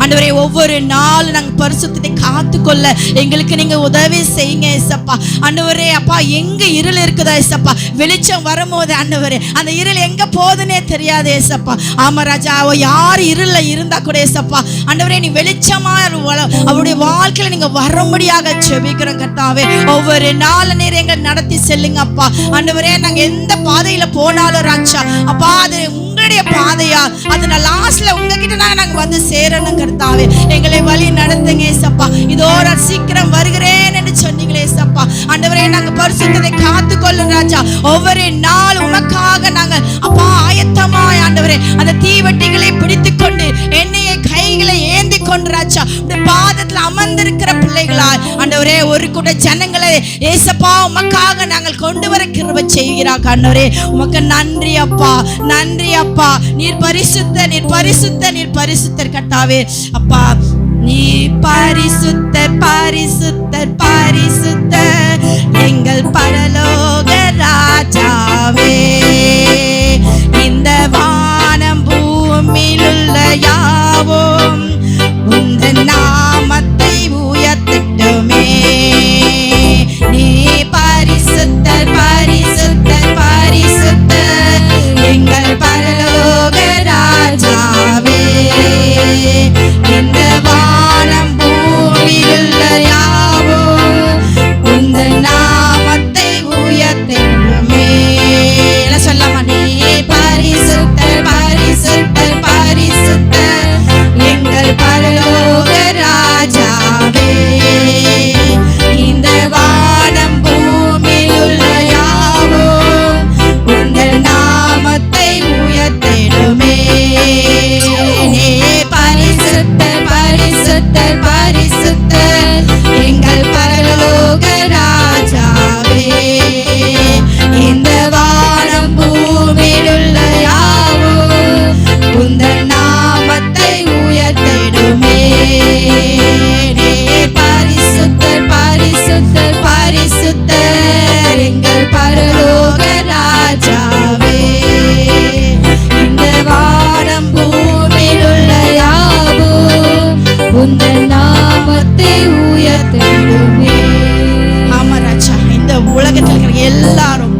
ஆண்டவரே ஒவ்வொரு நாளும் நாங்கள் பரிசுத்தத்தை காத்துக்கொள்ள எங்களுக்கு நீங்க உதவி செய்யுங்க ஏசப்பா. ஆண்டவரே அப்பா, எங்க இருள் இருக்குதா ஏசப்பா, வெளிச்சம் வரும்போது ஆண்டவரே அந்த இருள் எங்க போகுதுன்னே தெரியாது ஏசப்பா. ஆமா ராஜா, யார் இருள்ல இருந்தா கூட ஏசப்பா ஆண்டவரே நீ வெளிச்சமா அவருடைய வாழ்க்கையில நீங்க வரும்படியாக ஜெபிக்கிறோம் கர்த்தாவே. ஒவ்வொரு நாள் நீர் எங்களை நடத்தி செல்லுங்க அப்பா. ஆண்டவரே நாங்க எந்த பாதையில போனாலும் ராஜா அப்பா, அது உங்களுடைய பாதையா, அது லாஸ்ட்ல உங்ககிட்ட நாங்க வந்து சேரணும் கர்த்தாவே. எங்களை வழி நடத்துங்க ஏசப்பா. இதோ நான் சீக்கிரம் வருகிறேன் என்று சொன்னீங்களே ஏசப்பா. ஆண்டவரே நாங்க பரிசுத்தத்தை காத்துக்கொள்ளும் ராஜா. ஒவ்வொரு நாள் உமக்காக நாங்கள் அப்பா ஆயத்தமாய் ஆண்டவரே அந்த தீவட்டிகளை பிடித்துக் கொண்டு எண்ணெயை கைகளை ஏந்தி கொண்டு ராஜா பாதத்துல அமர்ந்திருக்கிற பிள்ளைகளாய் ஆண்டவரே ஒரு கூட ஜனங்களை ஏசப்பா உமக்காக நாங்கள் கொண்டு வர கிருபை செய்கிறார் ஆண்டவரே. உமக்கு நன்றி அப்பா, நன்றி அப்பா. நீர் பரிசுத்த, நீர் பரிசுத்த, நீர் பரிசுத்தர் கர்த்தாவே. அப்பா நீ பரிசுத்தர், பரிசுத்தர், பரிசுத்தர் எங்கள் பரலோக ராஜாவே. இந்த வானம் பூமியில் உள்ள யாவும் உந்தன் நாமத்தை உயர்த்தட்டுமே. நீ பரிசுத்தர், பரிசுத்தர், பரிசுத்தர் எங்கள் பரலோக ராஜாவே. இந்த வானம் பூமியில் உள்ள யாவும் உந்தன் நாமத்தை உயர்த்தட்டுமே. சொல்லமா, நீ பரிசுத்தர், பரிசுத்தர், பரிசுத்தர் எங்கள் பரலோக ராஜாவே. இந்த வானம் பூமியில் உள்ள யாவும் உங்கள் நாமத்தை உயர்த்திடுமே. நீ பரிசுத்தர், பரிசுத்தர், பரிசுத்தர் எங்கள் பரலோக ராஜாவே. இந்த வானம் பூமியில் உள்ள யாவும் உந்தன் நாமத்தை உயர்த்திடுமே. பரிசுத்தர், பரிசுத்தர், பரிசுத்தர் எங்கள் பரலோக ராஜாவே. இந்த வானம் பூமியில் உள்ள யாவும் உந்தன் நாமத்தை உயர்த்திடுமே. ஆமா ராஜா, இந்த உலகத்தில் இருக்கிற எல்லாரும்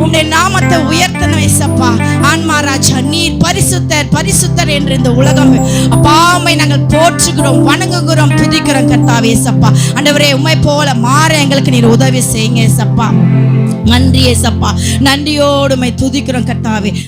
உம்முடைய நாமத்தை உயர்த்தணும் ஏசப்பா. ஆன்மா ராஜா, நீர் பரிசுத்தர், பரிசுத்தர் என்று இந்த உலகம் அப்பாமை நாங்கள் போற்றுகிறோம், வணங்குகிறோம், துதிக்கிறோம் கர்த்தாவே ஏசப்பா. ஆண்டவரே உம்மை போல மாற எங்களுக்கு நீர் உதவி செய்யுங்க ஏசப்பா. நன்றி ஏசப்பா, நன்றியோடு உம்மை துதிக்கிறோம் கர்த்தாவே.